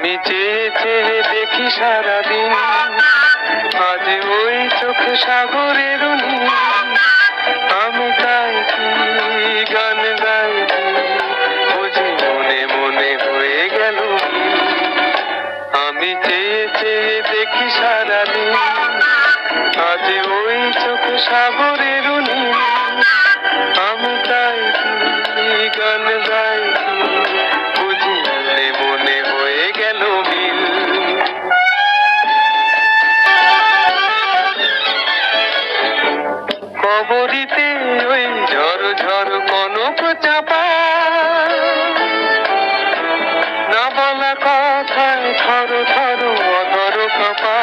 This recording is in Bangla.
আমি চেয়ে চেয়ে দেখি সারাদিন, আজ ওই চোখ সাগরের নীল। আমি তাই কি গান গাইছি, বুঝি মনে মনে হয়ে গেল মিল। আমি চেয়ে চেয়ে দেখি সারাদিন, আজ ওই চোখ সাগরের নীল। আমি তাই কি গান গাইছি, বুঝি মনে মনে হয়ে গেল মিল। কবরিতে ওই ঝড় ঝড় কনক চাপা, না বলা কথায় থর থর অধর কপা।